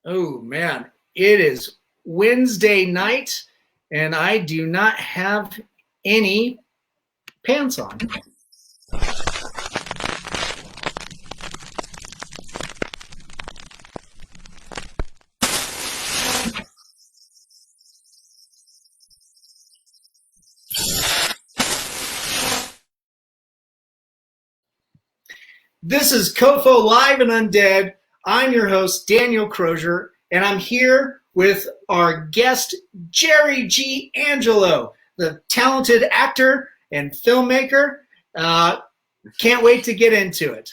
Oh man, it is Wednesday night, and I do not have any pants on. This is COFOH Live and Undead. I'm your host, Daniel Crosier, and I'm here with our guest, Jerry G Angelo, the talented actor and filmmaker. Can't wait to get into it.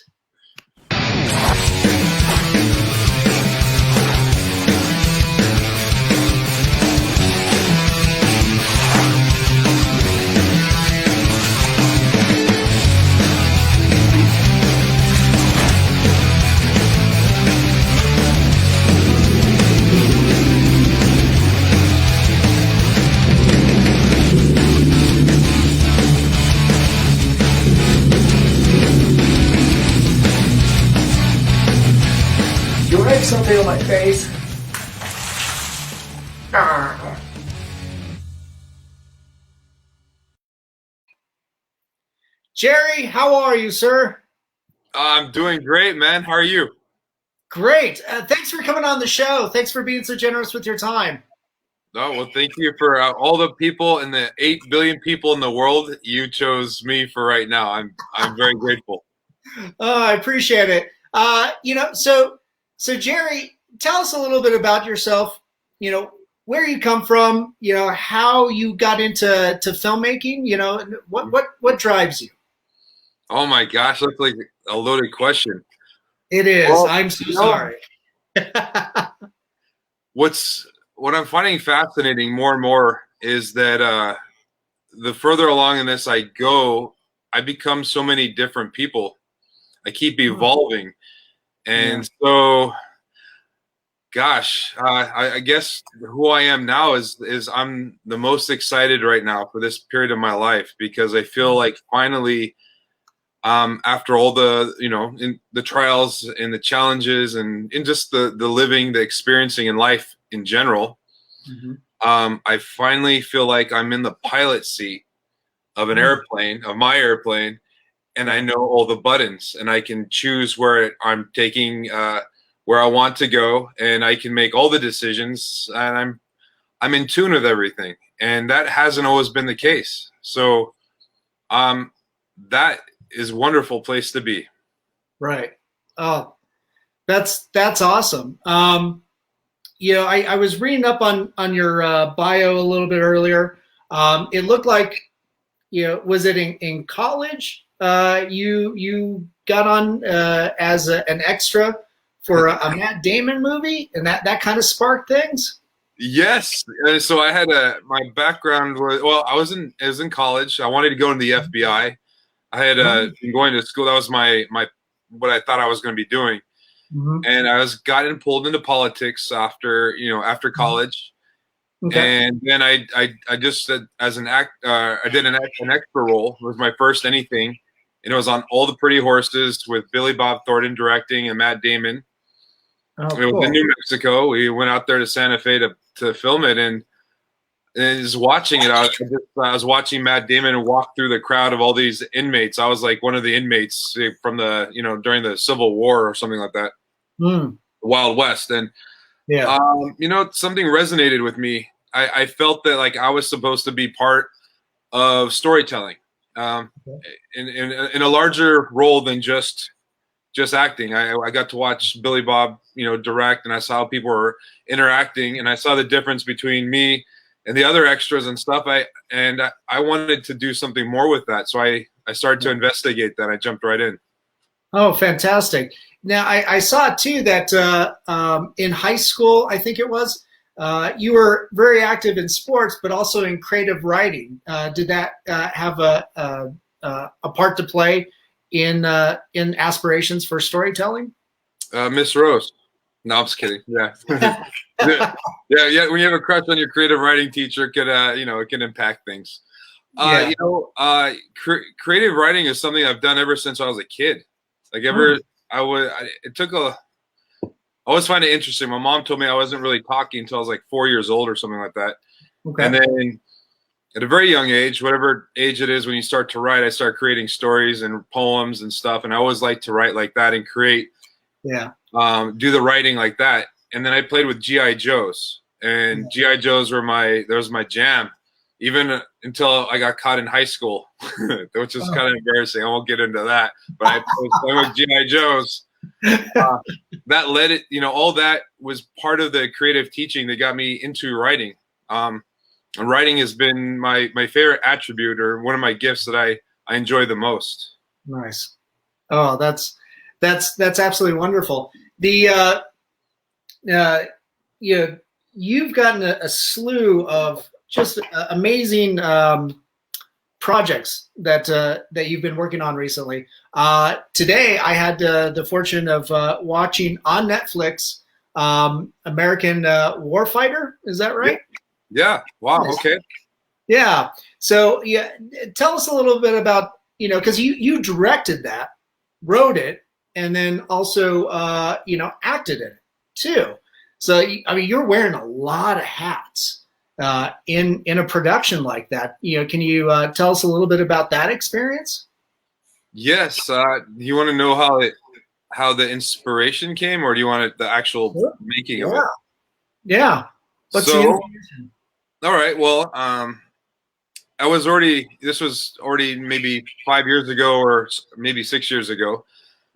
Something on my face. Jerry, how are you, sir? I'm doing great, man. How are you? Great. Thanks for coming on the show. Thanks for being so generous with your time. Oh, well, thank you for all the people and the 8 billion people in the world. You chose me for right now. I'm very grateful. Oh, I appreciate it. So Jerry, tell us a little bit about yourself, where you come from, how you got into filmmaking, what drives you? Oh my gosh, that's like a loaded question. It is. Well, I'm so sorry. What I'm finding fascinating more and more is that the further along in this I go, I become so many different people. I keep evolving. And so gosh, I guess who I am now is I'm the most excited right now for this period of my life, because I feel like finally, after all the, in the trials and the challenges and in just the living, the experiencing in life in general, I finally feel like I'm in the pilot seat of an airplane, of my airplane, and I know all the buttons and I can choose where I'm taking, where I want to go, and I can make all the decisions, and I'm in tune with everything, and that hasn't always been the case. So, that is a wonderful place to be. Right. Oh, that's awesome. I was reading up on your bio a little bit earlier. It looked like, was it in college? You got on as an extra for a Matt Damon movie, and that kind of sparked things. Yes. So I had my background was, well, I was in college. I wanted to go into the FBI. I had been going to school. That was my what I thought I was going to be doing. And I was gotten pulled into politics after college. Okay. And then I just as an I did an extra role. It was my first anything, and it was on All the Pretty Horses with Billy Bob Thornton directing and Matt Damon. Oh, it was in New Mexico. We went out there to Santa Fe to film it, and just watching it, I was watching Matt Damon walk through the crowd of all these inmates. I was like one of the inmates from the during the Civil War or something like that, the Wild West, and something resonated with me. I felt that like I was supposed to be part of storytelling, in a larger role than just acting. I got to watch Billy Bob, direct, and I saw how people were interacting, and I saw the difference between me and the other extras and stuff. I wanted to do something more with that, so I started to investigate that. I jumped right in. Oh, fantastic! Now I saw too that in high school, I think it was, you were very active in sports, but also in creative writing. Did that have a part to play in aspirations for storytelling? Miss Rose. No, I'm just kidding. Yeah. yeah. When you have a crush on your creative writing teacher, it can impact things. Creative writing is something I've done ever since I was a kid. Like it took a always find it interesting. My mom told me I wasn't really talking until I was like 4 years old or something like that. Okay. And then at a very young age, whatever age it is, when you start to write, I start creating stories and poems and stuff. And I always like to write like that and create, do the writing like that. And then I played with G.I. Joes, and G.I. Joes were that was my jam, even until I got caught in high school, which is kind of embarrassing. I won't get into that, but I was playing with G.I. Joes. That led it, all that was part of the creative teaching that got me into writing. And writing has been my favorite attribute, or one of my gifts that I enjoy the most. Nice. Oh, that's absolutely wonderful. The you've gotten a slew of just amazing projects that you've been working on recently. Today, I had the fortune of watching on Netflix American Warfighter. Is that right? Yeah. Wow. Okay. Yeah. So yeah, tell us a little bit about, because you directed that, wrote it, and then also acted in it too. So I mean, you're wearing a lot of hats in a production like that. Can you tell us a little bit about that experience? Yes. You want to know how the inspiration came, or do you want the actual making of it? Yeah. What's the information? All right. Well, this was already maybe 5 years ago, or maybe 6 years ago.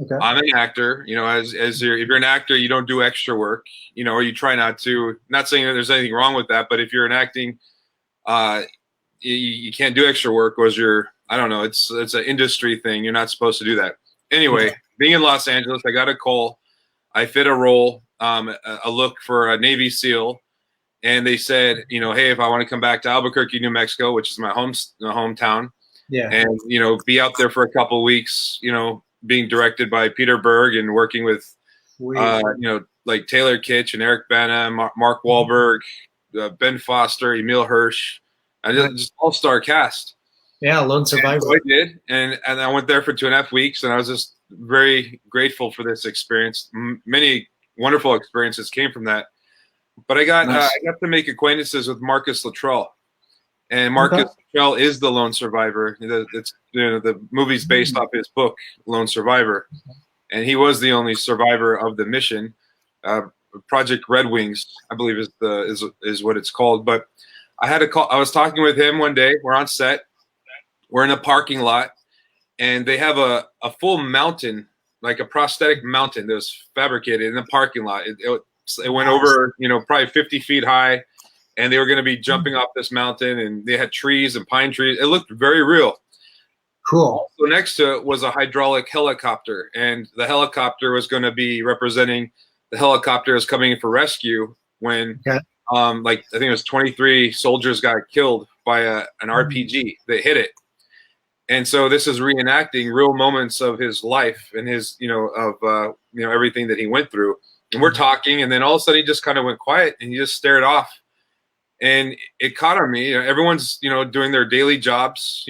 Okay. I'm an actor, if you're an actor, you don't do extra work, or you try not to. Not saying that there's anything wrong with that, but if you're in acting, you can't do extra work, because I don't know, it's an industry thing. You're not supposed to do that. Anyway, being in Los Angeles, I got a call. I fit a role, a look for a Navy SEAL. And they said, hey, if I want to come back to Albuquerque, New Mexico, which is my hometown, and be out there for a couple of weeks, being directed by Peter Berg and working with, like Taylor Kitsch and Eric Bana, Mark Wahlberg, Ben Foster, Emil Hirsch, just all-star cast. Yeah, Lone Survivor. So I did, and I went there for 2.5 weeks, and I was just very grateful for this experience. Many wonderful experiences came from that. But I got to make acquaintances with Marcus Luttrell, and Marcus Luttrell is the lone survivor. The movie's based off his book, Lone Survivor, and he was the only survivor of the mission. Project Red Wings, I believe, is what it's called. But I had a call. I was talking with him one day. We're on set. We're in a parking lot, and they have a full mountain, like a prosthetic mountain that was fabricated in the parking lot. It went over, probably 50 feet high, and they were going to be jumping off this mountain, and they had trees and pine trees. It looked very real. Cool. So next to it was a hydraulic helicopter, and the helicopter was going to be representing the helicopter is coming in for rescue when, I think it was 23 soldiers got killed by an RPG that hit it. And so this is reenacting real moments of his life and his, everything that he went through. And we're talking, and then all of a sudden he just kind of went quiet, and he just stared off. And it caught on me. Everyone's, doing their daily jobs.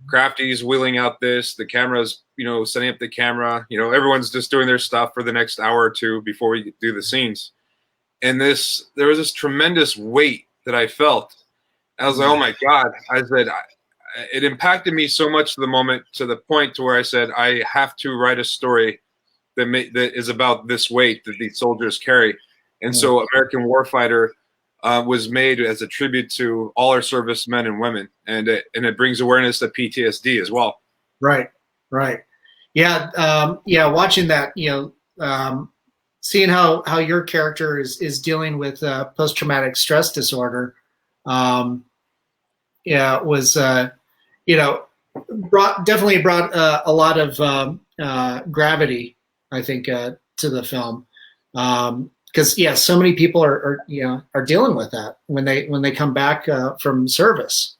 Crafty's wheeling out this, the camera's, setting up the camera. Everyone's just doing their stuff for the next hour or two before we do the scenes. And there was this tremendous weight that I felt. I was like, oh my God. I said, it impacted me so much to the point to where I said, I have to write a story that is about this weight that these soldiers carry. And so American Warfighter was made as a tribute to all our servicemen and women, and it brings awareness to PTSD as well. Right. Yeah. Watching that, seeing how your character is dealing with post-traumatic stress disorder, was definitely brought a lot of gravity, I think, to the film, because so many people are dealing with that when they come back from service.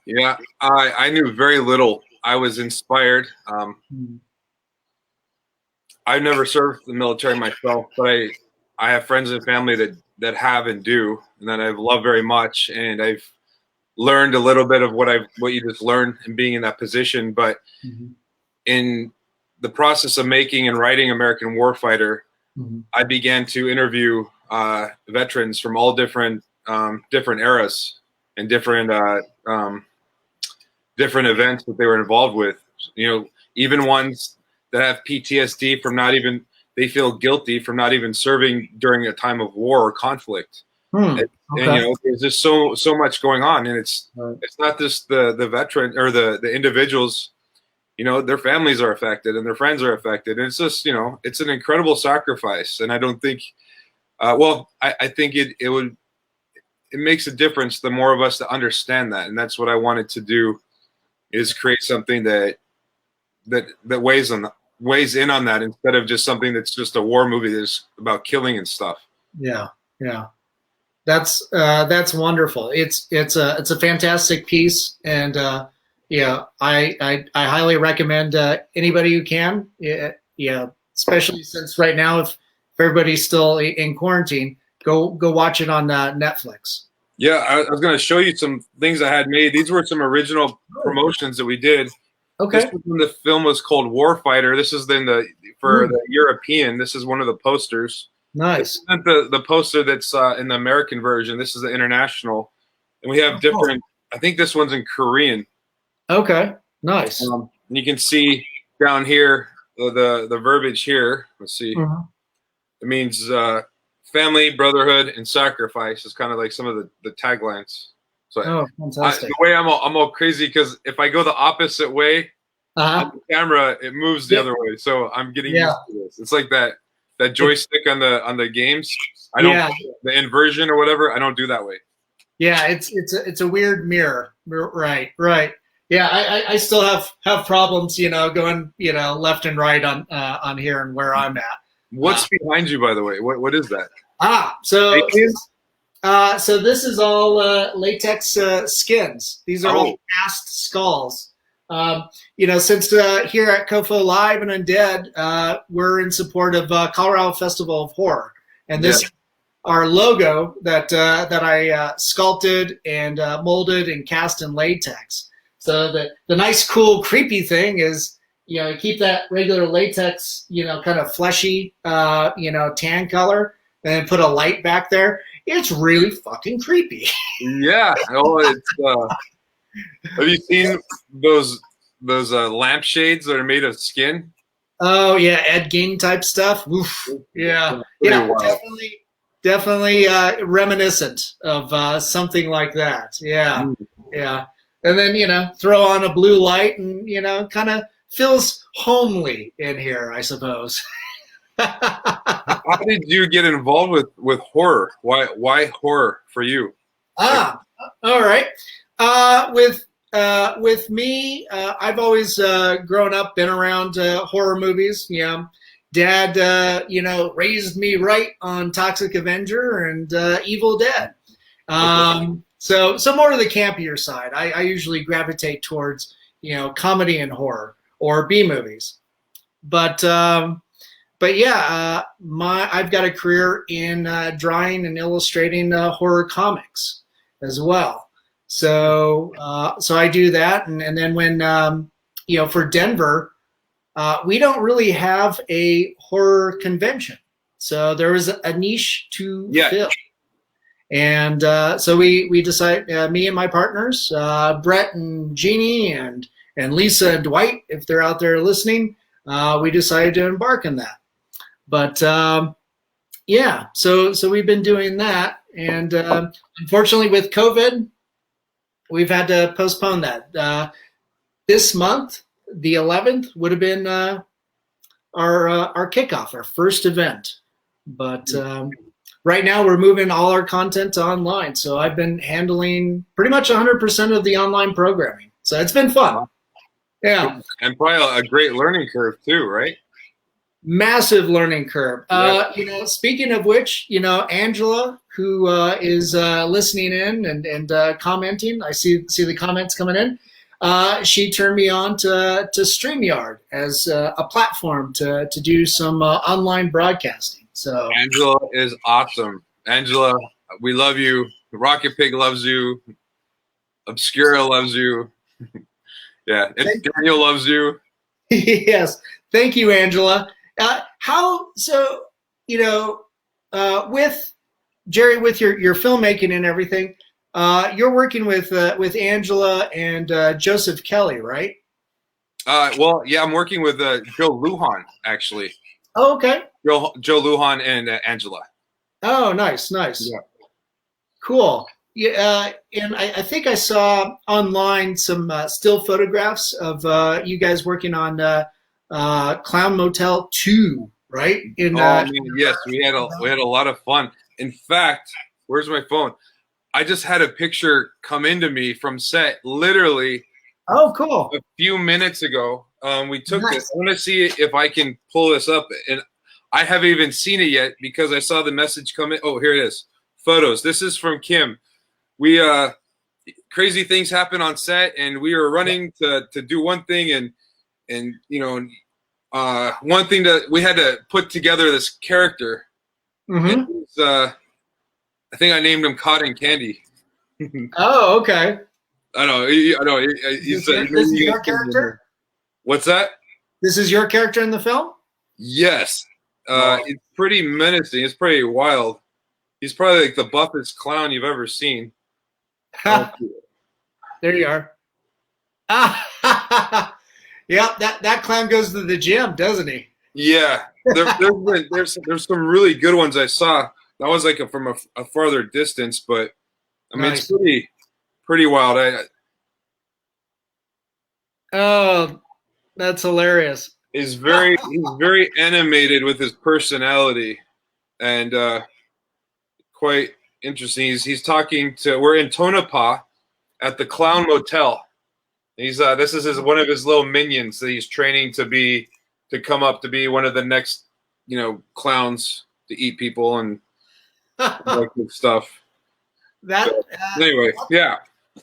Yeah, I knew very little. I was inspired. I've never served the military myself, but I have friends and family that have and do, and that I've loved very much, and I've learned a little bit of what you just learned in being in that position. But in the process of making and writing American Warfighter, I began to interview veterans from all different eras and different events that they were involved with. You know, even ones that have PTSD from they feel guilty from not even serving during a time of war or conflict. And you know, there's just so much going on, and it's not just the veteran or the individuals. You know, their families are affected and their friends are affected, and it's just, you know, it's an incredible sacrifice. And I don't think, I think it makes a difference the more of us that understand that, and that's what I wanted to do, is create something that weighs in on that, instead of just something that's just a war movie that's about killing and stuff. Yeah, yeah. That's wonderful. It's a fantastic piece, and yeah, I highly recommend anybody who can. Yeah, especially since right now, if everybody's still in quarantine, go watch it on Netflix. Yeah, I was going to show you some things I had made. These were some original promotions that we did. Okay. This was when the film was called Warfighter. This is the European. This is one of the posters. Nice. This isn't the poster that's in the American version. This is the international, and we have different. I think this one's in Korean. Okay, nice. And you can see down here the verbiage here. Let's see. It means family, brotherhood, and sacrifice is kind of like some of the taglines. So fantastic. The way I'm all crazy, because if I go the opposite way on the camera, it moves the other way. So I'm getting used to this. It's like that joystick on the games. I don't the inversion or whatever. I don't do that way. Yeah, it's a weird mirror. Right. Yeah, I still have problems, you know, going, you know, left and right on here and where I'm at. What's behind you, by the way? What is that? So this is all latex skins. These are all cast skulls. You know, since here at COFOH Live and Undead, we're in support of Colorado Festival of Horror, and this is our logo that I sculpted and molded and cast in latex. So the nice, cool, creepy thing is, you know, keep that regular latex, you know, kind of fleshy, you know, tan color, and then put a light back there. It's really fucking creepy. Yeah. Have you seen those lampshades that are made of skin? Oh yeah, Ed Gein type stuff. Oof. Yeah, definitely reminiscent of something like that. Yeah, yeah. And then, you know, throw on a blue light, and, you know, kind of feels homely in here, I suppose. How did you get involved with horror? Why horror for you? All right. With me, I've always grown up, been around horror movies. You know, Dad, you know, raised me right on Toxic Avenger and Evil Dead. So more to the campier side. I usually gravitate towards, you know, comedy and horror or B movies. But yeah, I've got a career in drawing and illustrating horror comics as well. So I do that, and then when you know, for Denver, we don't really have a horror convention, so there was a niche to fill. And so we decided, me and my partners, Brett and Jeannie and Lisa and Dwight, if they're out there listening, we decided to embark on that. But yeah, so we've been doing that, and unfortunately with COVID, we've had to postpone that. This month, the 11th, would have been our kickoff, our first event. But right now, we're moving all our content to online. So I've been handling pretty much 100% of the online programming. So it's been fun. Yeah. And probably a great learning curve too, right? Massive learning curve. You know, speaking of which, you know, Angela, who is listening in and commenting, I see the comments coming in. She turned me on to StreamYard as a platform to do some online broadcasting. So Angela is awesome. Angela, we love you. Rocket Pig loves you. Obscura loves you. Yeah, and Daniel loves you. Yes, thank you, Angela. you know, with Jerry, with your filmmaking and everything, you're working with Angela and Joseph Kelly, right? Well, yeah, I'm working with Joe Lujan actually. Oh, okay. Joe Lujan and Angela. Oh, nice, nice, Yeah. cool. Yeah, and I think I saw online some still photographs of you guys working on Clown Motel 2, right? In Oh man, yes, we had a lot of fun. In fact, where's my phone? I just had a picture come into me from set literally oh, cool, a few minutes ago. We took nice. this. I want to see if I can pull this up, and I haven't even seen it yet because I saw the message come in. Oh, here it is. Photos. This is from Kim. We crazy things happen on set, and we were running to do one thing, and one thing that we had to put together this character. Mm-hmm. I think I named him Cotton Candy. Oh, okay. I know. This is your character? What's that? This is your character in the film? Yes. It's pretty menacing. It's pretty wild. He's probably like the buffest clown you've ever seen. There you are. Yeah, that clown goes to the gym, doesn't he? Yeah. There's some really good ones I saw. That was like from a farther distance, but I mean, nice. It's pretty wild. Oh, that's hilarious. He's very animated with his personality, and quite interesting. He's talking to. We're in Tonopah at the Clown Motel. He's this is one of his little minions that he's training to come up to be one of the next clowns to eat people and like good stuff. Anyway, yeah.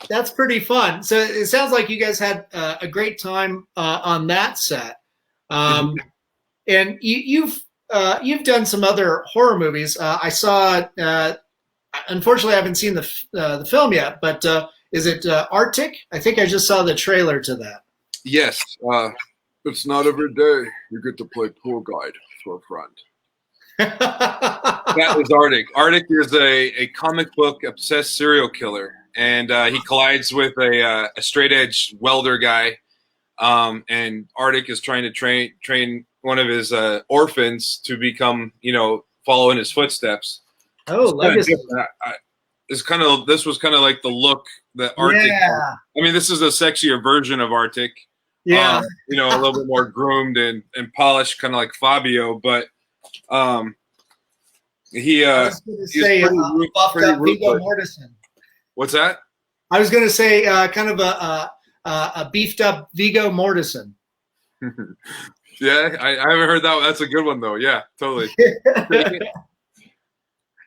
That's pretty fun. So it sounds like you guys had a great time on that set. And you've done some other horror movies. I saw. Unfortunately, I haven't seen the film yet. But is it Artik? I think I just saw the trailer to that. Yes. It's not every day you get to play tour guide for a friend. That is Artik. Artik is a comic book obsessed serial killer, and he collides with a straight edge welder guy. And Artik is trying to train one of his orphans to become, follow in his footsteps. Oh, legacy. This was kind of like the look that Artik. Yeah. I mean, this is a sexier version of Artik. Yeah. A little bit more groomed and polished, kind of like Fabio, but he I was going to say buffed up Viggo Mortensen. What's that? I was going to say kind of a beefed up Viggo Mortensen. Yeah, I haven't heard that. That's a good one though. Yeah, totally.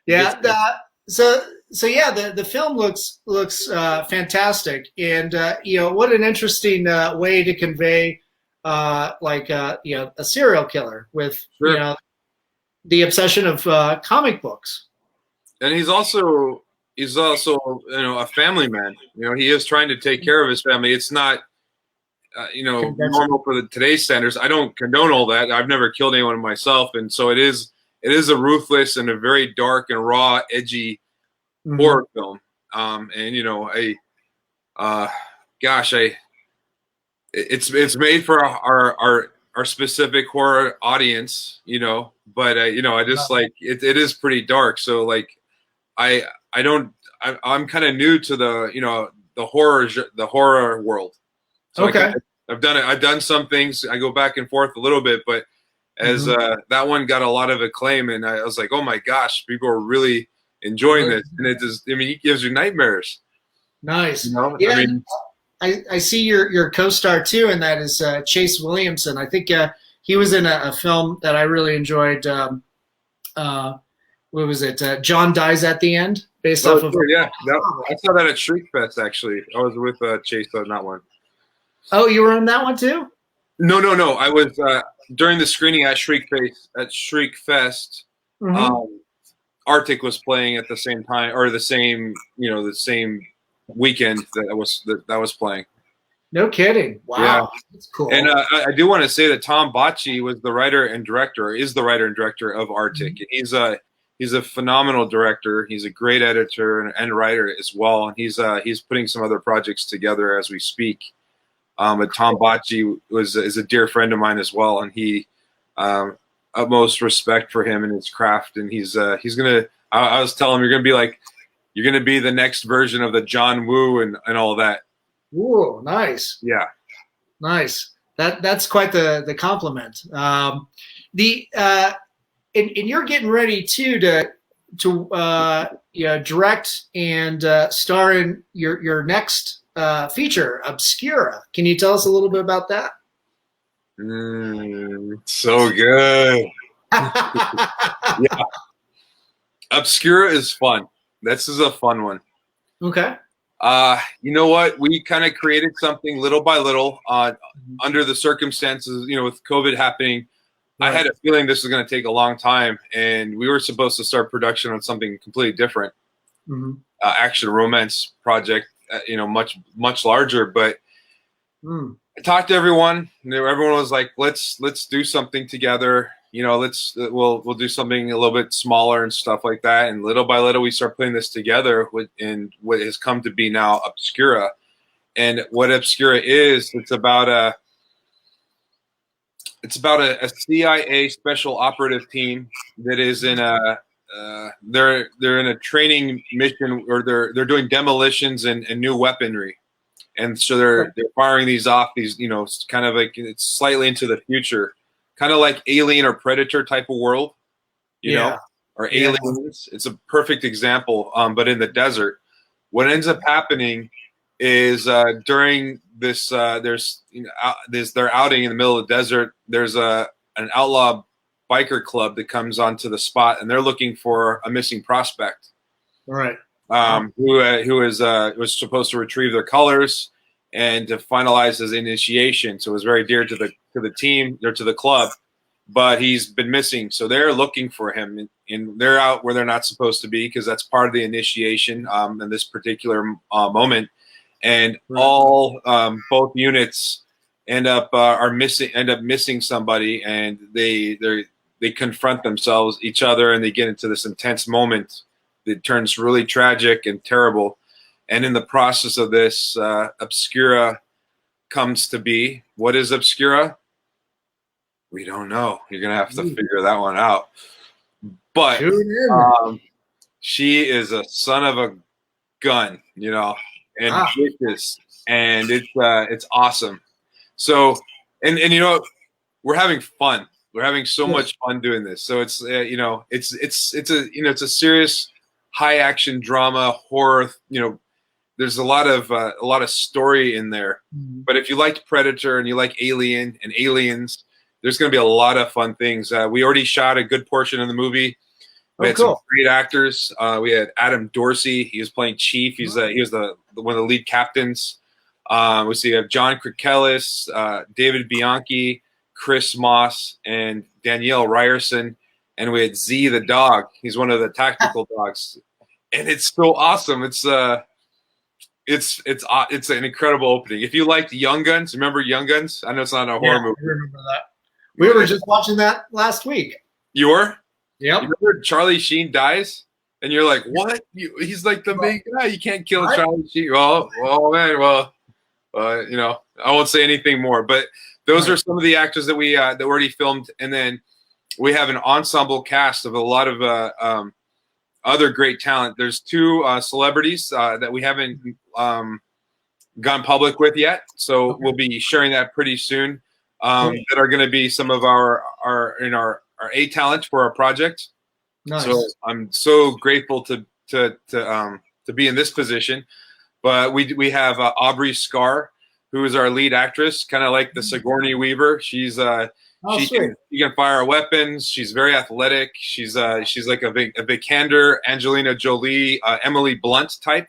Yeah. So yeah, the film looks fantastic, and what an interesting way to convey a serial killer with sure. The obsession of comic books. And he's also a family man. He is trying to take care of his family. It's not normal for today's standards. I don't condone all that. I've never killed anyone myself, and so it is a ruthless and a very dark and raw, edgy horror film. It's made for our specific horror audience, but I just like it is pretty dark. So like I'm kind of new to the horror world. So okay. I've done some things. I go back and forth a little bit, but as that one got a lot of acclaim, and I was like, oh my gosh, people are really enjoying this, and it gives you nightmares. Nice. Yeah. I see your co-star too, and that is Chase Williamson. I think he was in a film that I really enjoyed. What was it? John Dies at the End, based off of. Yeah, I saw that at Shriek Fest actually. I was with Chase on that one. Oh, you were on that one too? No. I was during the screening at Shriek Fest. Artik was playing at the same time, or the same weekend that was playing. No kidding. Wow. Yeah. That's cool. And I do want to say that Tom Bocci was the writer and director, is the writer and director of Artik. And he's a phenomenal director. He's a great editor and writer as well. And he's putting some other projects together as we speak. But Tom Bocci is a dear friend of mine as well, and he utmost respect for him and his craft. And he's gonna. I was telling him you're gonna be the next version of the John Woo and all that. Ooh, nice. Yeah, nice. That's quite the compliment. And you're getting ready too to direct and star in your next feature, Obscura. Can you tell us a little bit about that? So good. Yeah. Obscura is fun. This is a fun one. Okay. You know what? We kind of created something little by little under the circumstances, with COVID happening. Right. I had a feeling this was going to take a long time, and we were supposed to start production on something completely different. Action romance project, much larger. But I talked to everyone. Everyone was like, "Let's do something together." We'll do something a little bit smaller and stuff like that. And little by little, we start putting this together in what has come to be now Obscura. And what Obscura is, it's about a CIA special operative team that is in they're in a training mission, or they're doing demolitions and new weaponry. And so they're firing these off, kind of like it's slightly into the future. Kind of like Alien or Predator type of world, or Aliens. It's a perfect example, but in the desert. What ends up happening is during this, their outing in the middle of the desert, there's an outlaw biker club that comes onto the spot, and they're looking for a missing prospect. Right. Who was supposed to retrieve their colors and to finalize his initiation. So it was very dear to the team or to the club, but he's been missing. So they're looking for him, and they're out where they're not supposed to be, because that's part of the initiation in this particular moment. And all both units end up missing somebody, and they confront each other, and they get into this intense moment that turns really tragic and terrible. And in the process of this, Obscura comes to be. What is Obscura? We don't know. You're going to have to figure that one out. But she is a son of a gun, and vicious, and it's awesome. So, and we're having fun. We're having so much fun doing this. So it's it's a serious high action drama horror. There's a lot of story in there. But if you liked Predator and you like Alien and Aliens, there's going to be a lot of fun things. We already shot a good portion of the movie. We had some great actors. We had Adam Dorsey. He was playing Chief. He was one of the lead captains. We have John Krikelis, David Bianchi, Chris Moss, and Danielle Ryerson. And we had Z the dog. He's one of the tactical dogs. And it's so awesome. It's an incredible opening. If you liked Young Guns, remember Young Guns? I know it's not a horror movie. I remember that. We were just watching that last week. You were? Yep. You remember Charlie Sheen dies? And you're like, what? He's like the main guy. You can't kill Charlie Sheen. Well, man. Well, I won't say anything more. But those are some of the actors that we already filmed. And then we have an ensemble cast of a lot of other great talent. There's two celebrities that we haven't gone public with yet. So we'll be sharing that pretty soon. That are going to be some of our A talent for our project. Nice. So I'm so grateful to be in this position. But we have Aubrey Scar, who is our lead actress, kind of like the Sigourney Weaver. She's she can fire weapons. She's very athletic. She's like a Vikander, Angelina Jolie, Emily Blunt type.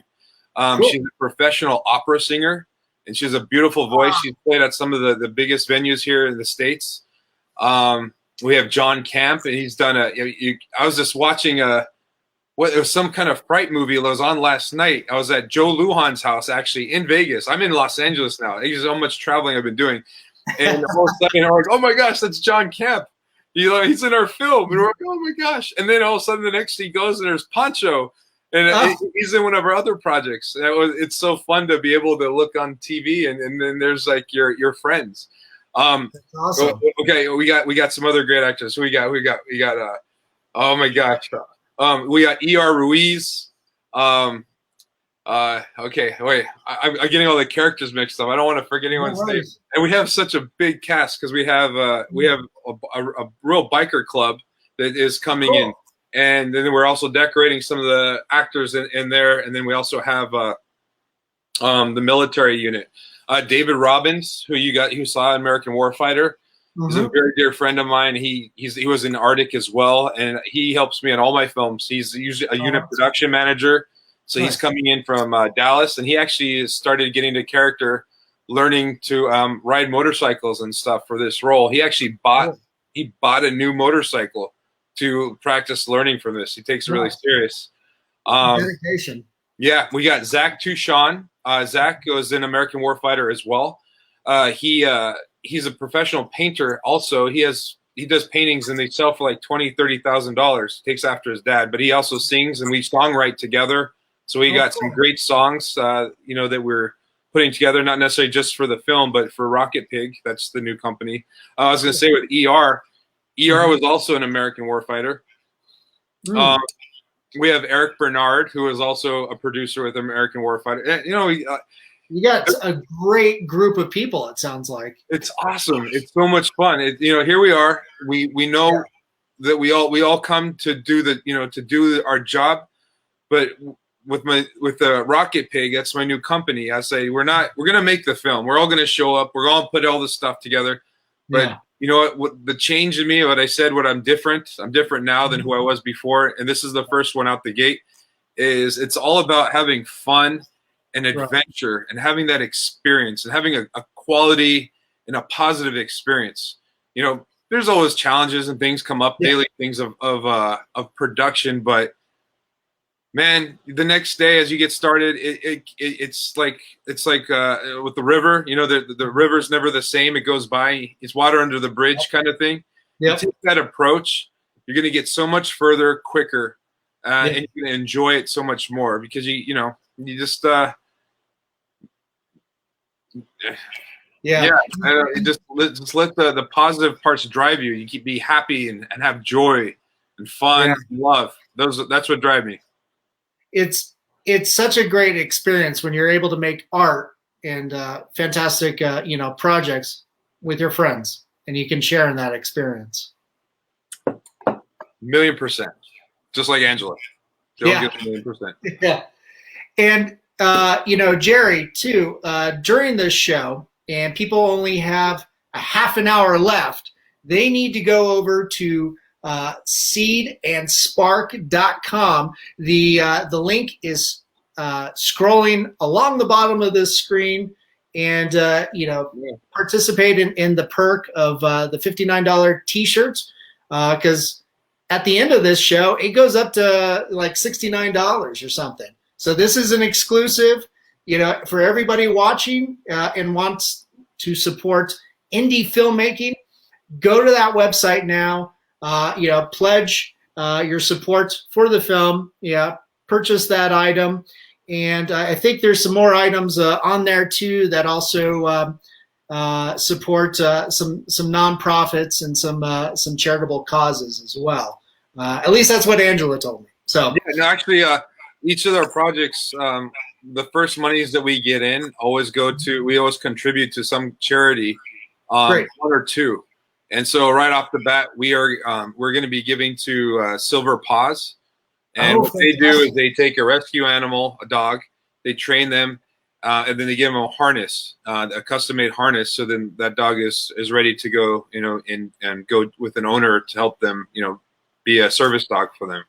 She's a professional opera singer. And she has a beautiful voice. She's played at some of the biggest venues here in the States. We have John Camp, and he's done I was just watching what, it was some kind of fright movie that was on last night. I was at Joe Lujan's house, actually, in Vegas. I'm in Los Angeles now. He's how much traveling I've been doing. And all of a sudden, I'm like, oh my gosh, that's John Kemp. He's in our film. And we're like, oh my gosh. And then all of a sudden, the next he goes and there's Pancho. And he's in one of our other projects. It's so fun to be able to look on TV and then there's like your friends. That's awesome. Okay, we got some other great actors. We got oh my gosh. We got E.R. Ruiz. Okay, wait. I'm getting all the characters mixed up. I don't want to forget anyone's name. And we have such a big cast because we have a real biker club that is coming in, and then we're also decorating some of the actors in there. And then we also have the military unit. David Robbins, who saw American Warfighter. He's a very dear friend of mine. He was in Artik as well, and he helps me in all my films. He's usually a unit production manager, so he's coming in from Dallas, and he actually started getting into character, learning to ride motorcycles and stuff for this role. He actually bought a new motorcycle to practice learning from this. He takes it really serious. Dedication. Yeah, we got Zach Tuchon. Zach was in American Warfighter as well. He's a professional painter. Also, he does paintings and they sell for like $20,000-$30,000. Takes after his dad, but he also sings and we songwrite together. So we got some great songs, that we're putting together, not necessarily just for the film, but for Rocket Pig. That's the new company. I was going to say with ER was also an American Warfighter. We have Eric Bernard, who is also a producer with American Warfighter. You got a great group of people. It sounds like it's awesome. It's so much fun. Here we are. We know that we all come to do our job. But with the Rocket Pig, that's my new company. I say we're going to make the film. We're all going to show up. We're all going to put all this stuff together. But you know what the change in me, what I said, what I'm different now than who I was before. And this is the first one out the gate, is it's all about having fun and adventure and having that experience and having a quality and a positive experience. There's always challenges and things come up, daily things of production, but man, the next day as you get started, it's like with the river. The river's never the same. It goes by. It's water under the bridge kind of thing. You take that approach, you're going to get so much further quicker, and you're going to enjoy it so much more because you just just let the positive parts drive you. You keep be happy and have joy and fun, and love. That's what drive me. It's such a great experience when you're able to make art and fantastic projects with your friends, and you can share in that experience. 1,000,000%, just like Angelo. Joe gets 1,000,000%. Yeah, and Jerry too. During this show, and people only have a half an hour left, they need to go over to seedandspark.com. The link is scrolling along the bottom of this screen, and participate in the perk of the $59 t-shirts, because at the end of this show it goes up to like $69 or something. So this is an exclusive, for everybody watching and wants to support indie filmmaking. Go to that website now. Pledge your support for the film. Purchase that item, and I think there's some more items on there too that also support some nonprofits and some charitable causes as well. At least that's what Angela told me. So actually, each of our projects, the first monies that we get in we always contribute to some charity, one or two. And so right off the bat, we're going to be giving to Silver Paws. And what they do is they take a rescue animal, a dog, they train them, and then they give them a harness, a custom-made harness. So then that dog is ready to go, and go with an owner to help them, be a service dog for them.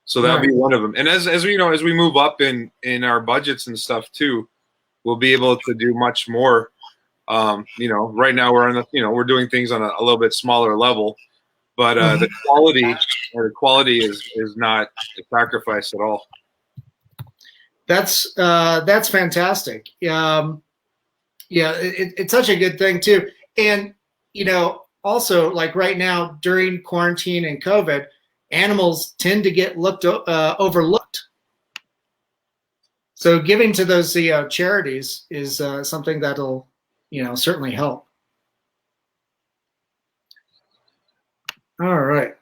So that'll be one of them. And as we move up in our budgets and stuff too, we'll be able to do much more. Right now we're on we're doing things on a little bit smaller level, but the quality is not a sacrifice at all. That's fantastic. It's such a good thing too. And also like right now during quarantine and COVID, animals tend to get overlooked. So giving to those charities is something that'll certainly help. All right.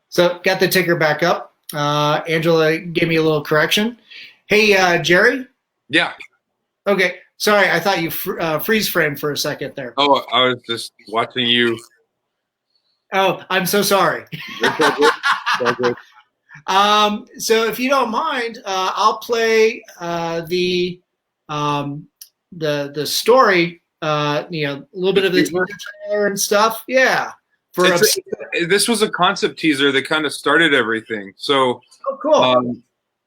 So got the ticker back up. Angela gave me a little correction. Hey, Jerry? Yeah. Okay. Sorry, I thought you freeze framed for a second there. Oh, I was just watching you. Oh, I'm so sorry. So if you don't mind, I'll play the story. A little bit of the trailer and stuff. Yeah. This was a concept teaser that kind of started everything. So, cool.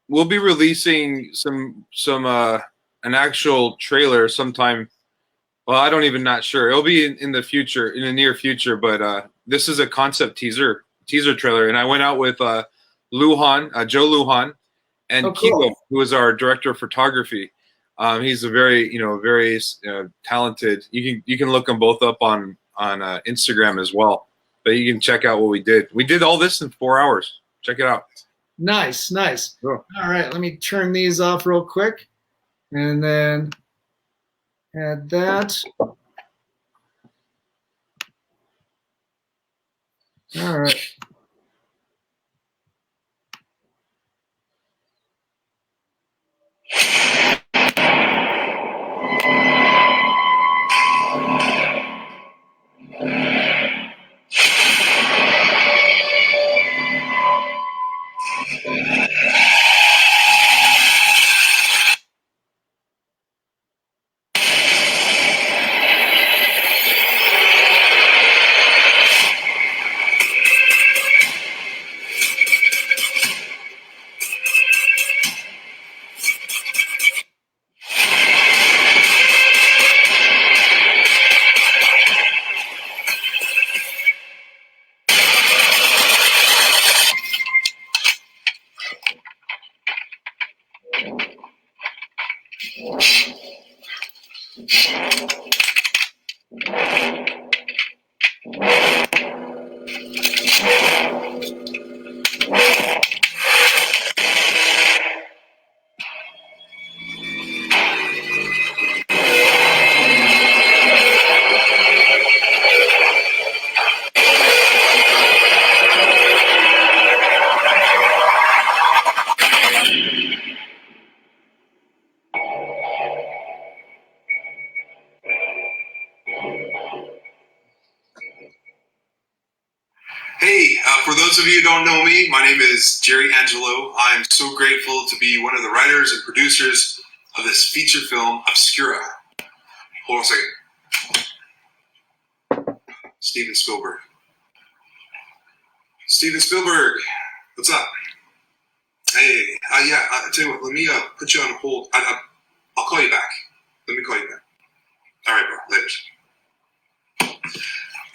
We'll be releasing an actual trailer sometime. Well, I don't even not sure. It'll be in the future, in the near future. But this is a concept teaser trailer, and I went out with Joe Lujan, and Kilo, who is our director of photography. He's a very talented. You can look them both up on Instagram as well. But you can check out what we did. We did all this in 4 hours. Check it out. Nice. Cool. All right, let me turn these off real quick, and then add that. All right. For those of you who don't know me, my name is Jerry Angelo. I'm so grateful to be one of the writers and producers of this feature film, Obscura. Hold on a second. Steven Spielberg. Steven Spielberg, what's up? Hey, I'll tell you what, let me put you on hold. I'll call you back. Let me call you back. All right, bro, later.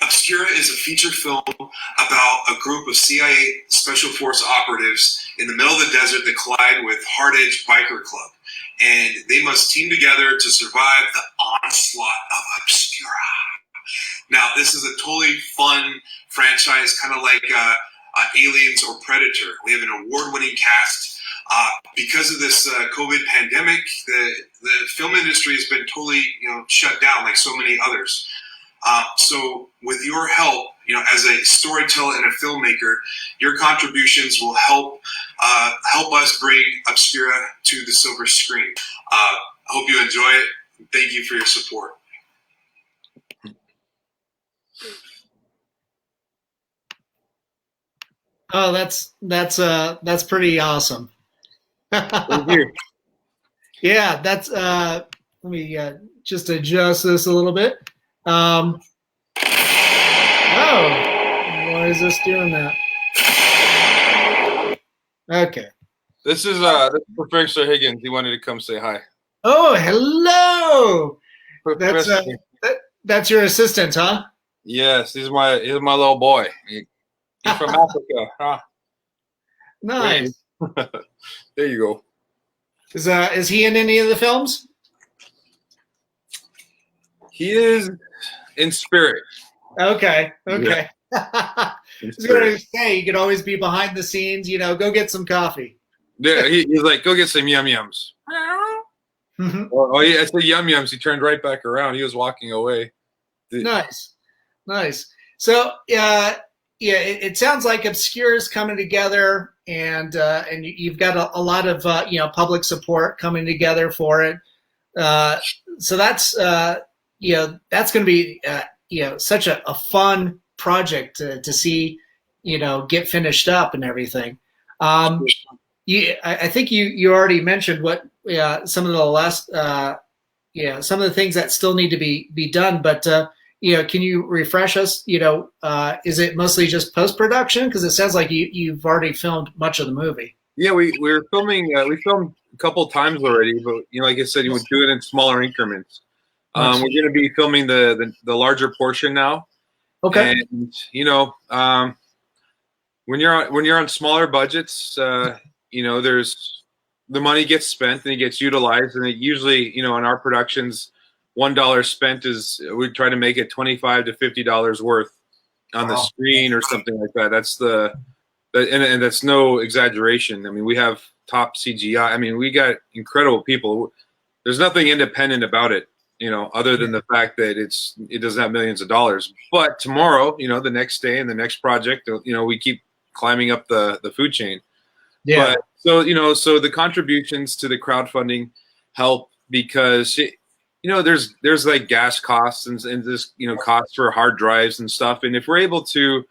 Obscura is a feature film about a group of CIA Special Force operatives in the middle of the desert that collide with Hard Edge Biker Club. And they must team together to survive the onslaught of Obscura. Now, this is a totally fun franchise, kind of like Aliens or Predator. We have an award-winning cast. Because of this COVID pandemic, the film industry has been totally shut down like so many others. So with your help, as a storyteller and a filmmaker, your contributions will help us bring Obscura to the silver screen. I hope you enjoy it. Thank you for your support. Oh, that's pretty awesome. Thank you. Yeah, that's let me just adjust this a little bit. Oh, why is this doing that? Okay. This is Professor Higgins. He wanted to come say hi. Oh, hello. Professor. That's your assistant, huh? Yes, he's my little boy. He's from Africa. Ah, Nice. there you go. Is he in any of the films? He is in spirit. Okay. Okay. In I was spirit. going to say you could always be behind the scenes. Go get some coffee. Yeah, he's like, go get some yum yums. Oh, yeah, I said yum yums. He turned right back around. He was walking away. Nice. So, it sounds like Obscura is coming together, and you've got a lot of public support coming together for it. So that's that's going to be such a fun project to see get finished up and everything. I think you already mentioned what some of the last some of the things that still need to be done, but can you refresh us? Is it mostly just post-production? Because it sounds like you've already filmed much of the movie. Yeah, we're filming. We filmed a couple times already, but like I said, you would do it in smaller increments. We're going to be filming the larger portion now. Okay. And when you're on smaller budgets, there's the money gets spent and it gets utilized, and it usually, in our productions, $1 spent is we try to make it $25 to $50 worth on the screen or something like that. That's and that's no exaggeration. I mean, we have top CGI. I mean, we got incredible people. There's nothing independent about it, other than the fact that it doesn't have millions of dollars. But tomorrow, the next day and the next project, we keep climbing up the food chain. Yeah. But, so the contributions to the crowdfunding help because there's like gas costs and this costs for hard drives and stuff. And if we're able to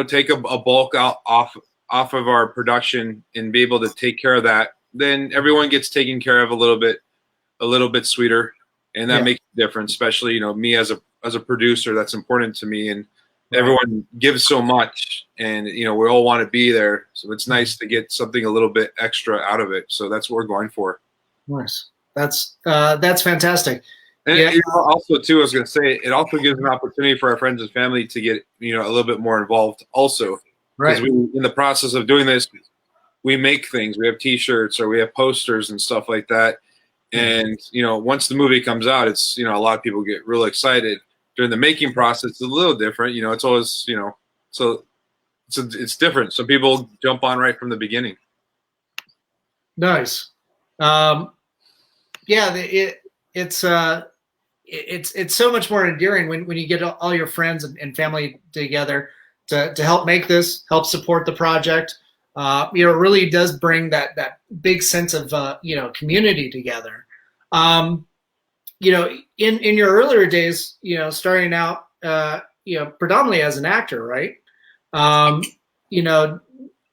take a bulk off of our production and be able to take care of that, then everyone gets taken care of a little bit sweeter, and that makes a difference. Especially me as a producer, that's important to me, and everyone gives so much, and we all want to be there. So it's nice to get something a little bit extra out of it. So that's what we're going for. Nice. That's fantastic. And also, too, I was going to say, it also gives an opportunity for our friends and family to get a little bit more involved also. Right. Because in the process of doing this, we make things. We have T-shirts or we have posters and stuff like that. And once the movie comes out, it's a lot of people get really excited. During the making process, it's a little different. It's always so it's different. So people jump on right from the beginning. Nice. It's so much more endearing when you get all your friends and family together to help make this, help support the project. It really does bring that big sense of community together. In your earlier days, starting out, predominantly as an actor, right?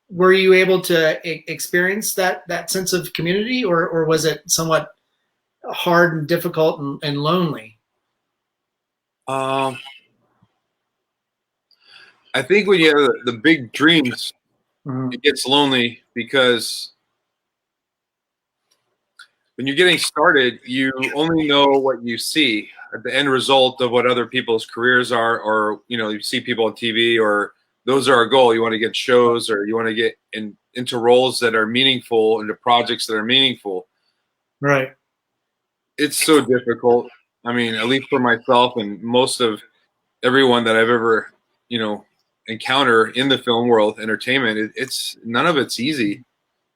Were you able to experience that sense of community, or was it somewhat hard and difficult and lonely? I think when you have the big dreams, it gets lonely because when you're getting started, you only know what you see at the end result of what other people's careers are, or you see people on TV, or those are our goal. You want to get shows, or you want to get into roles that are meaningful, into projects that are meaningful. Right. It's so difficult. I mean, at least for myself and most of everyone that I've ever, encounter in the film world, entertainment, it's none of it's easy.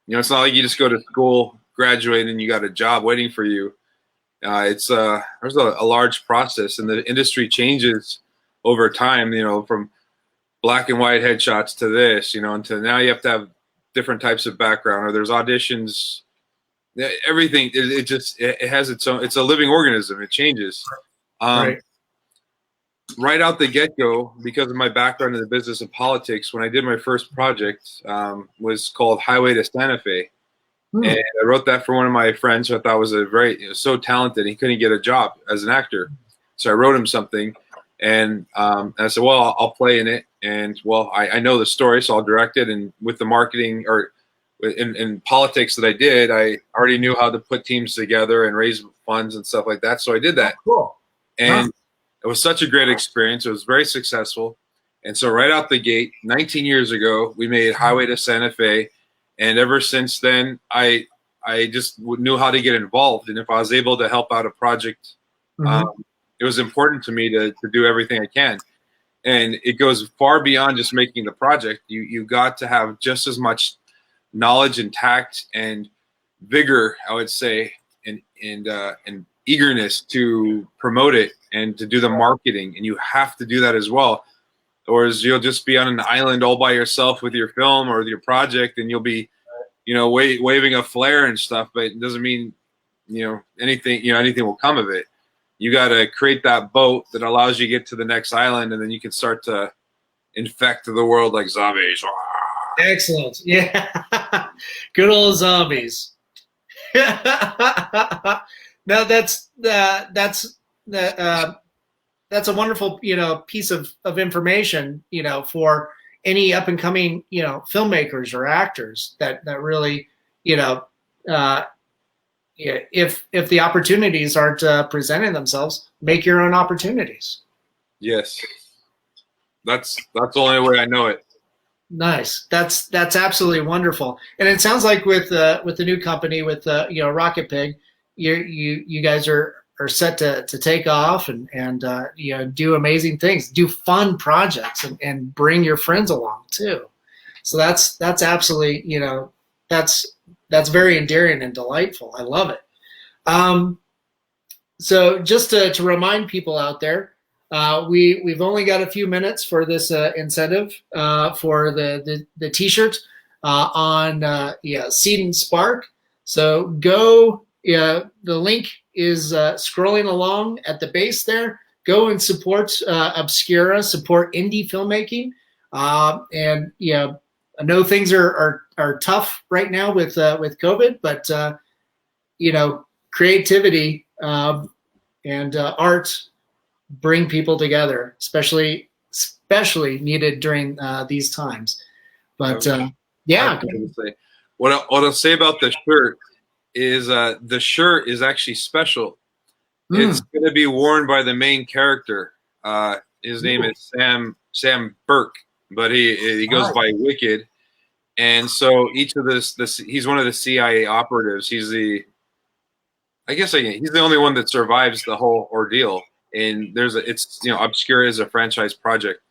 It's not like you just go to school, graduate, and you got a job waiting for you. There's a large process, and the industry changes over time. From black and white headshots to this, until now you have to have different types of background, or there's auditions. Everything it has its own. It's a living organism. It changes. Right out the get-go, because of my background in the business of politics, when I did my first project, was called Highway to Santa Fe. And I wrote that for one of my friends who I thought was so talented. He couldn't get a job as an actor. So I wrote him something, and I said, well, I'll play in it. And, well, I know the story, so I'll direct it. And with the marketing or in politics that I did, I already knew how to put teams together and raise funds and stuff like that. So I did that. Cool. And it was such a great experience. It was very successful. And so right out the gate, 19 years ago, we made Highway to Santa Fe. And ever since then, I just knew how to get involved. And if I was able to help out a project, it was important to me to do everything I can. And it goes far beyond just making the project. You got to have just as much knowledge and tact and vigor, I would say, and eagerness to promote it and to do the marketing. And you have to do that as well. Or you'll just be on an island all by yourself with your film or your project, and you'll be, waving a flare and stuff, but it doesn't mean, anything will come of it. You got to create that boat that allows you to get to the next island, and then you can start to infect the world like zombies. Excellent. Yeah. Good old zombies. No, that's a wonderful, piece of information, for any up and coming, filmmakers or actors that really, if the opportunities aren't presenting themselves, make your own opportunities. Yes. That's the only way I know it. Nice. That's absolutely wonderful. And it sounds like with the new company with Rocket Pig, you guys are set to take off and do amazing things, do fun projects, and bring your friends along too. So that's absolutely that's very endearing and delightful. I love it. So just to remind people out there, we've only got a few minutes for this incentive for the T-shirt on Seed and Spark. So go. The link is scrolling along at the base there. Go and support Obscura, support indie filmmaking, and I know things are tough right now with COVID, but creativity and art bring people together, especially needed during these times. But yeah, what I'll say about the shirt is the shirt is actually special. It's going to be worn by the main character. His name is Sam Burke, but he goes by Wicked. And so each of this he's one of the CIA operatives. He's the only one that survives the whole ordeal. And Obscura is a franchise project.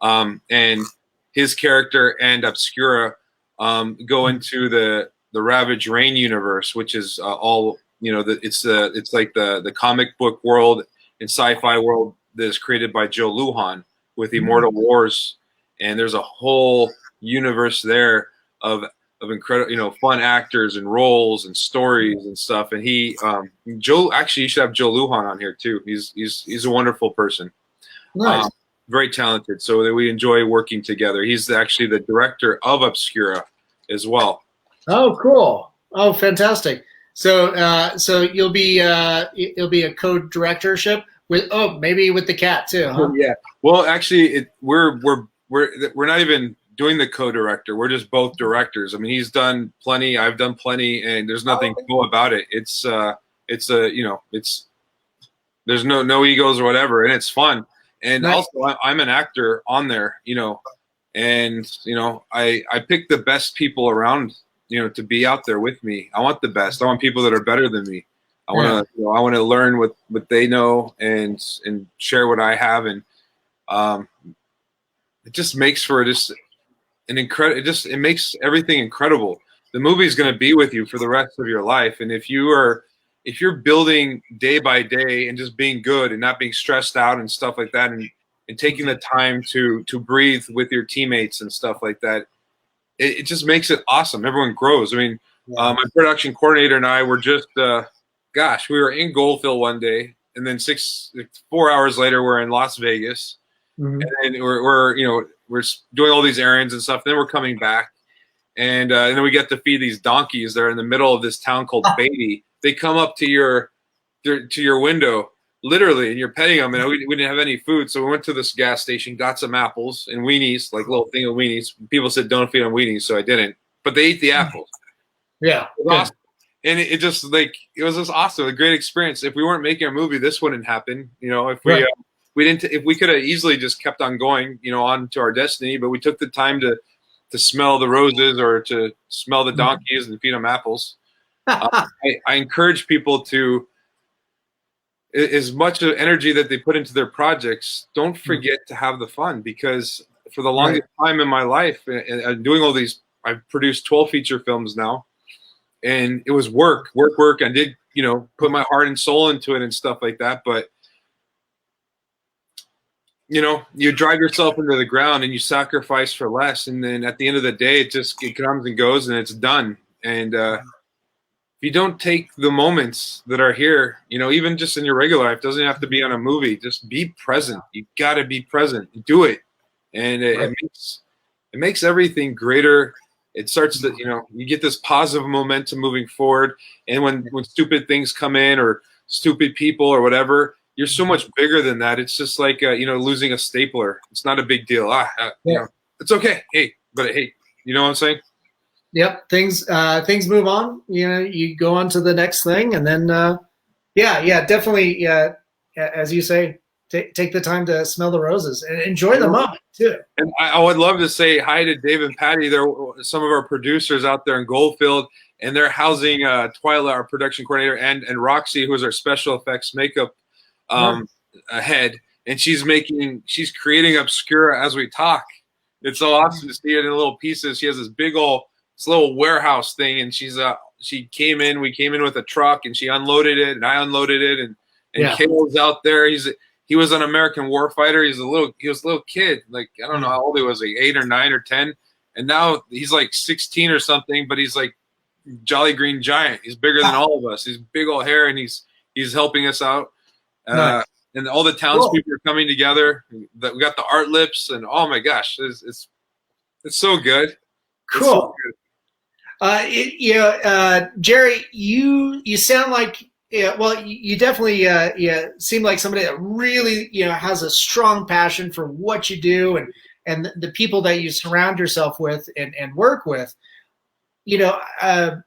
And his character and Obscura go into the Ravage Rain universe, which is all it's like the comic book world and sci-fi world that is created by Joe Lujan with Immortal Wars, and there's a whole universe there of incredible fun actors and roles and stories and stuff. And Joe, actually you should have Joe Lujan on here too. He's a wonderful person. Nice. Very talented. So we enjoy working together. He's actually the director of Obscura as well. Oh, cool. Oh, fantastic. So you'll be it'll be a co-directorship with maybe with the cat too, huh? Yeah. Well, actually, we're not even doing the co-director. We're just both directors. I mean, he's done plenty, I've done plenty, and there's nothing cool about it. It's there's no egos or whatever, and it's fun. And nice. Also, I'm an actor on there, and I pick the best people around, to be out there with me. I want the best. I want people that are better than me. I want to learn what they know and share what I have, and it just makes for just an incredible. It makes everything incredible. The movie is going to be with you for the rest of your life, and if you're building day by day and just being good and not being stressed out and stuff like that, and taking the time to breathe with your teammates and stuff like that, it just makes it awesome. Everyone grows. I mean, my production coordinator and I were just, we were in Goldfield one day, and then 4 hours later, we're in Las Vegas, and we're doing all these errands and stuff. Then we're coming back, and then we get to feed these donkeys. They're in the middle of this town called Beatty. They come up to your window, literally, and you're petting them. And we didn't have any food, so we went to this gas station, got some apples and weenies, like a little thing of weenies. People said don't feed them weenies, so I didn't. But they ate the apples. Yeah, it was awesome. And it was just awesome, a great experience. If we weren't making a movie, this wouldn't happen. If we we didn't. If we could have easily just kept on going, on to our destiny, but we took the time to smell the roses or to smell the donkeys and feed them apples. I encourage people to, as much energy that they put into their projects, don't forget to have the fun, because for the longest time in my life, and doing all these, I've produced 12 feature films now, and it was work. I did, put my heart and soul into it and stuff like that, but you drive yourself into the ground and you sacrifice for less. And then at the end of the day, it comes and goes and it's done. And if you don't take the moments that are here, even just in your regular life, doesn't have to be on a movie, just be present. You got to be present, do it. And it makes everything greater. It starts to, you get this positive momentum moving forward. And when stupid things come in, or stupid people or whatever, you're so much bigger than that. It's just like, losing a stapler. It's not a big deal. It's okay. Hey, you know what I'm saying? Yep. Things move on. You go on to the next thing, and then, definitely. As you say, take the time to smell the roses and enjoy the moment too. And I would love to say hi to Dave and Patty. They're some of our producers out there in Goldfield, and they're housing Twyla, our production coordinator, and Roxy, who's our special effects makeup head, and she's creating Obscura as we talk. It's so awesome to see it in little pieces. She has this little warehouse thing, and we came in with a truck, and she unloaded it, and I unloaded it, and Kale's out there. He was an American warfighter. He was a little kid, like, I don't know how old he was, like 8 or 9 or 10, and now he's like 16 or something, but he's like Jolly Green Giant. He's bigger than all of us. He's big old hair, and he's helping us out. Nice. And all the townspeople are coming together. We got the art lips, and oh my gosh, it's so good. Cool. Jerry, you sound like, you definitely seem like somebody that really has a strong passion for what you do, and the people that you surround yourself with and work with. When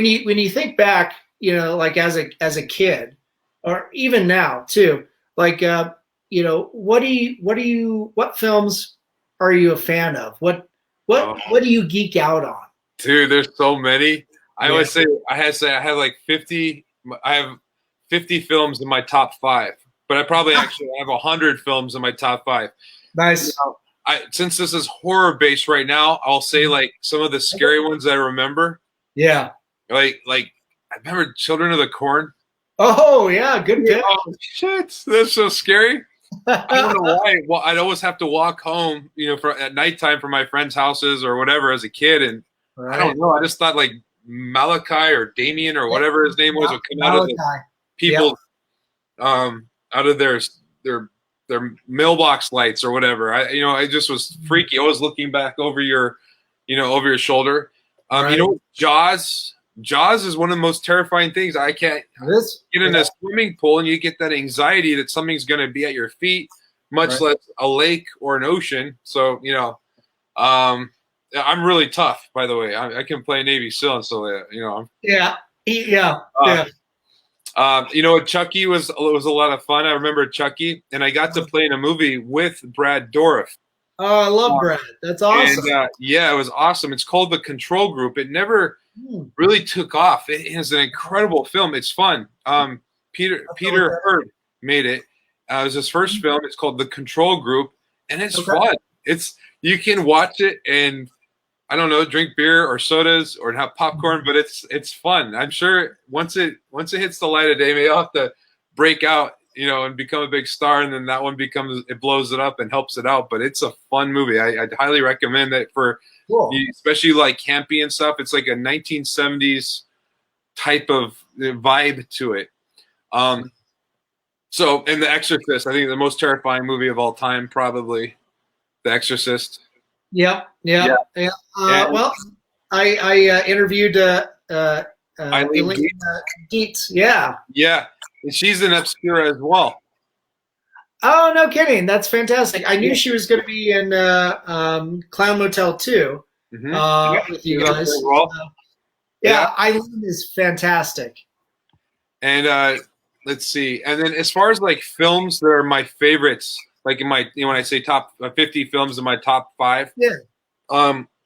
you think back, like as a kid, or even now too, like what films are you a fan of? What do you geek out on? Dude, there's so many. I always say I have like 50. I have 50 films in my top 5, but I probably actually have 100 films in my top 5. Nice. Since this is horror based right now, I'll say like some of the scary ones that I remember. Yeah. Like I remember Children of the Corn. Oh yeah, good pick. Oh shit, that's so scary. I don't know why. Well, I'd always have to walk home, at nighttime from my friends' houses or whatever as a kid, and I don't know. I just thought like Malachi or Damien or whatever his name was would come out of the people, out of their mailbox lights or whatever. I just was freaky. Always looking back over your shoulder. Jaws is one of the most terrifying things. I can't get in a swimming pool and you get that anxiety that something's going to be at your feet, much less a lake or an ocean. So, I'm really tough, by the way. I can play Navy SEAL and so Chucky was a lot of fun. I remember Chucky, and I got to play in a movie with Brad Dourif. Oh, I love Brad. That's awesome. And, it was awesome. It's called The Control Group. It never really took off. It is an incredible film. It's fun. Peter Hurd made it. It was his first film. It's called The Control Group, and it's fun. You can watch it and, I don't know, drink beer or sodas or have popcorn, but it's fun. I'm sure once it hits the light of day, maybe I'll have to break out, and become a big star, and then that one blows it up and helps it out. But it's a fun movie. I'd highly recommend that for especially like campy and stuff. It's like a 1970s type of vibe to it. And The Exorcist, I think the most terrifying movie of all time, probably The Exorcist. Yeah. Well, I interviewed Eileen Dietz. Yeah. And she's in Obscura as well. Oh, no kidding. That's fantastic. I knew she was going to be in Clown Motel 2 with you guys. Eileen is fantastic. And let's see. And then as far as like films that are my favorites, like in my, when I say top 50 films in my top 5,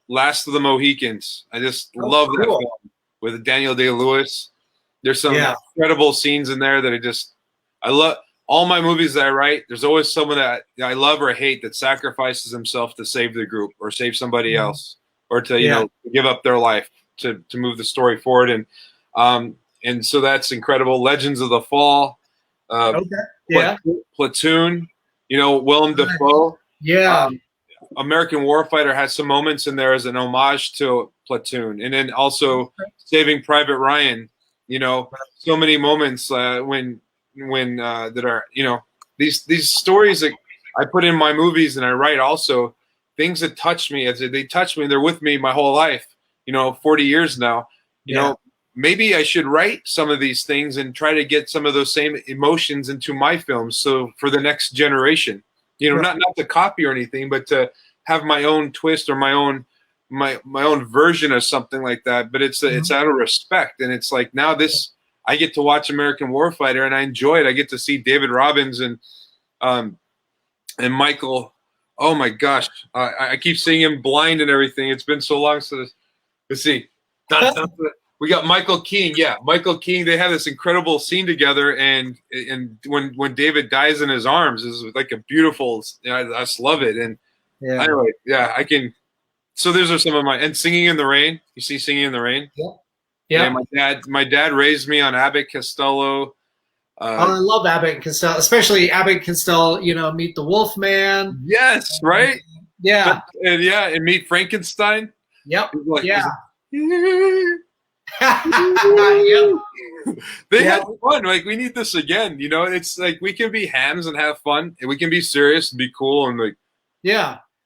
Last of the Mohicans. I just love that film with Daniel Day-Lewis. There's some incredible scenes in there that I love. All my movies that I write, there's always someone that I love or hate that sacrifices himself to save the group or save somebody else, or to you know, give up their life to move the story forward. And so that's incredible. Legends of the Fall, Platoon, you know, Willem Dafoe. American Warfighter has some moments in there as an homage to Platoon, and then also Saving Private Ryan. You know, so many moments when that are, you know, these stories that I put in my movies and I write, also things that touch me. As they touch me, they're with me my whole life. You know, 40 years now. You know, maybe I should write some of these things and try to get some of those same emotions into my films. So for the next generation, you know, not to copy or anything, but to have my own twist or my own version of something like that. But it's out of respect, and it's like now I get to watch American Warfighter and I enjoy it. I get to see David Robbins and Michael. Oh my gosh, I keep seeing him blind and everything. It's been so long since. Let's see. We got Michael Keane. Yeah, Michael Keane. They have this incredible scene together, and when David dies in his arms is like a beautiful. I just love it. And anyway, I can. So those are some of my, and Singing in the Rain. You see Singing in the Rain? Yeah. My dad raised me on Abbott Costello. I love Abbott and Costello, especially Abbott and Costello. You know, Meet the Wolfman. Yes, right. And Meet Frankenstein. Yep. Like, They had fun. Like, we need this again. You know, it's like we can be hams and have fun, and we can be serious and be cool and like,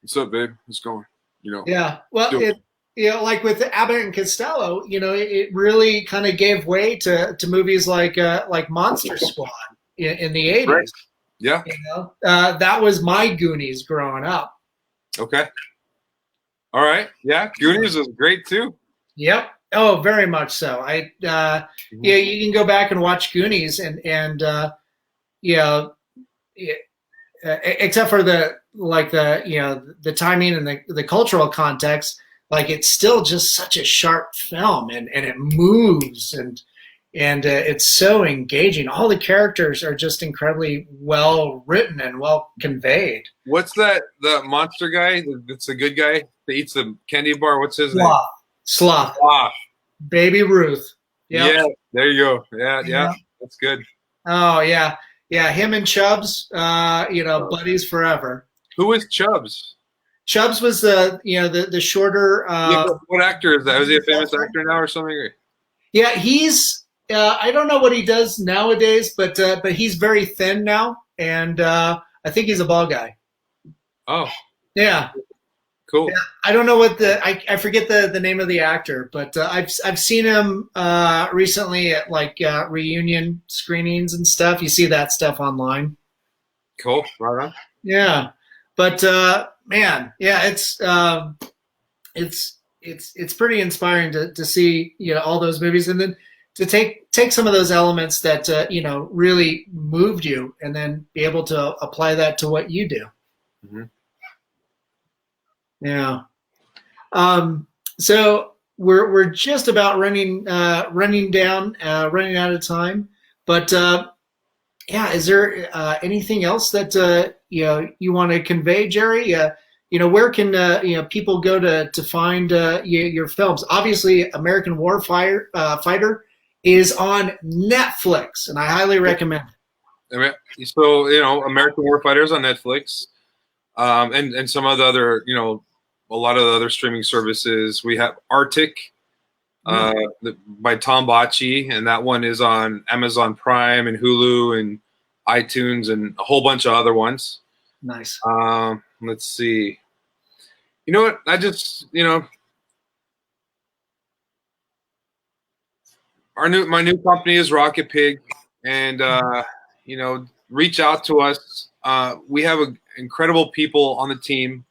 what's up, babe? What's going? You know. Well, you know, like with Abbott and Costello, you know, it really kind of gave way to movies like Monster Squad in the 80s. Right. Yeah. You know, that was my Goonies growing up. Okay. All right. Yeah, Goonies was great too. Yep. Oh, very much so. Yeah, you can go back and watch Goonies and you know, except for the timing and the cultural context, like it's still just such a sharp film, and it moves and it's so engaging. All the characters are just incredibly well written and well conveyed. What's the monster guy? That's a good guy that eats the candy bar. What's his name? Sloth. Baby Ruth. Yep. Yeah, there you go. Yeah, that's good. Oh yeah. Him and Chubbs, you know, buddies forever. Who is Chubbs? Chubbs was the shorter. What actor is that? Is he a famous actor now or something? Yeah, he's. I don't know what he does nowadays, but he's very thin now, and I think he's a bald guy. Oh. Yeah. Cool. Yeah, I don't know what I forget the name of the actor, but I've seen him recently at like reunion screenings and stuff. You see that stuff online. Cool. Right on. Yeah, but man, yeah, it's pretty inspiring to see, you know, all those movies, and then to take some of those elements that you know, really moved you, and then be able to apply that to what you do. Mm-hmm. Yeah. So we're just about running out of time, but yeah, is there anything else that you know, you want to convey, Jerry? You know, where can you know, people go to find your films? Obviously, American Fighter is on Netflix, and I highly recommend it. So, you know, American Warfighter is on Netflix, and some of the other, you know, a lot of the other streaming services. We have Artik by Tom Bocci, and that one is on Amazon Prime and Hulu and iTunes and a whole bunch of other ones. Nice. Let's see. You know what? I just, you know, my new company is Rocket Pig, and you know, reach out to us. We have incredible people on the team.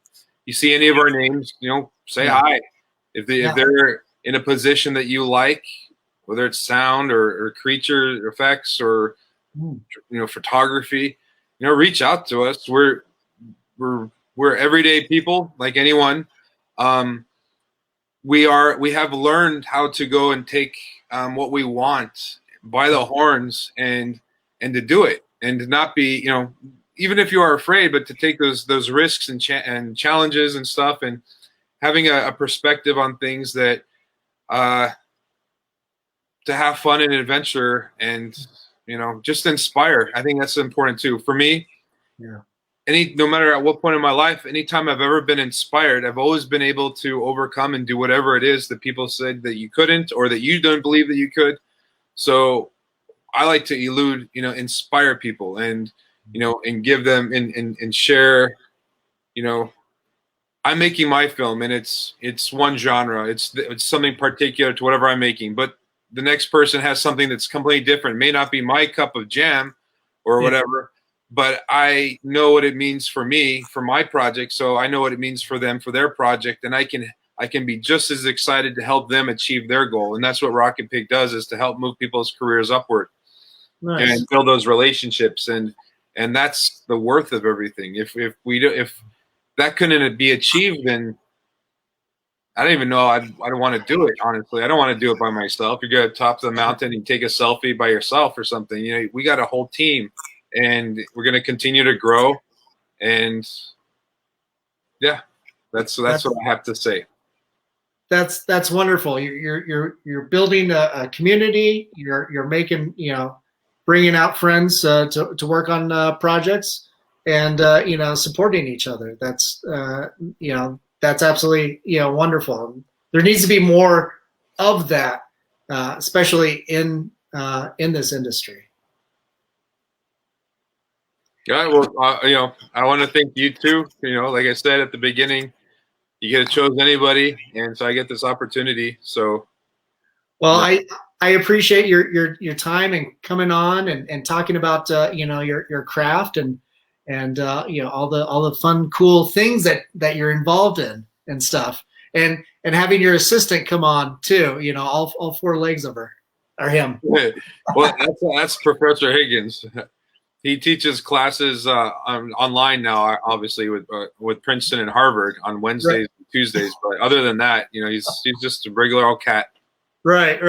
You see any of our names, you know, say hi. If they're in a position that you like, whether it's sound or creature effects or photography, reach out to us. We're everyday people like anyone. We have learned how to go and take what we want by the horns and to do it, and to not be, even if you are afraid, but to take those risks and challenges and stuff, and having a perspective on things that to have fun and adventure, and just inspire. I think that's important too for me. Yeah. No matter at what point in my life, anytime I've ever been inspired, I've always been able to overcome and do whatever it is that people said that you couldn't, or that you don't believe that you could. So I like to inspire people, and and give them and share. I'm making my film, and it's one genre. It's something particular to whatever I'm making, but the next person has something that's completely different. It may not be my cup of jam or whatever, but I know what it means for me, for my project. So I know what it means for them, for their project. And I can be just as excited to help them achieve their goal. And that's what Rocket Pig does, is to help move people's careers upward. Nice. And build those relationships. And that's the worth of everything. If that couldn't be achieved, then I don't even know. I don't want to do it, honestly. I don't want to do it by myself. You go to the top of the mountain and take a selfie by yourself or something. We got a whole team, and we're going to continue to grow. And yeah, that's what I have to say. That's wonderful. You're building a community. You're making, bringing out friends to work on projects, and supporting each other. That's that's absolutely wonderful. There needs to be more of that, especially in this industry. Yeah, well, I want to thank you too. Like I said at the beginning, you could have chosen anybody, and so I get this opportunity. So, well, I appreciate your time and coming on and talking about your craft and all the fun, cool things that you're involved in and stuff, and having your assistant come on too. All four legs of her are him. Well, that's Professor Higgins. He teaches classes online now, obviously with Princeton and Harvard on Wednesdays and Tuesdays. But other than that, he's just a regular old cat. Right.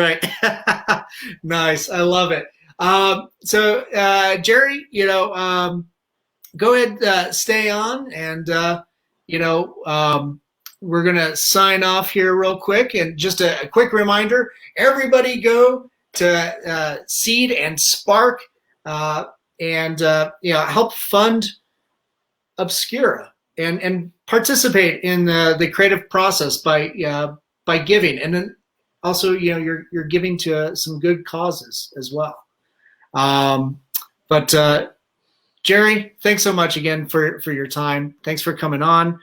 Nice. I love it. So Jerry, go ahead, stay on, and we're gonna sign off here real quick. And just a quick reminder: everybody go to Seed and Spark. And help fund Obscura and participate in the creative process by giving, and then also you're giving to some good causes as well. But Jerry, thanks so much again for your time. Thanks for coming on.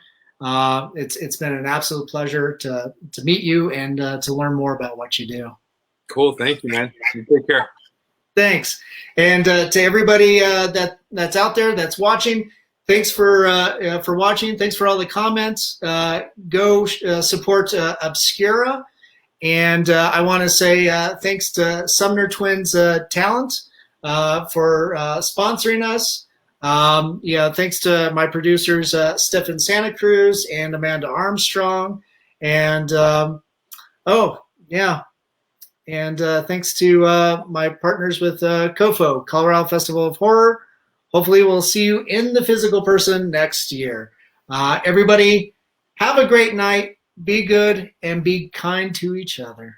It's been an absolute pleasure to meet you and to learn more about what you do. Cool, thank you, man. You take care. Thanks. And to everybody that's out there that's watching, thanks for watching. Thanks for all the comments. Go support Obscura. And I want to say thanks to Sumner Twins Talent for sponsoring us. Thanks to my producers, Stefan Santa Cruz and Amanda Armstrong. And And thanks to my partners with COFOH, Colorado Festival of Horror. Hopefully we'll see you in the physical person next year. Everybody, have a great night. Be good and be kind to each other.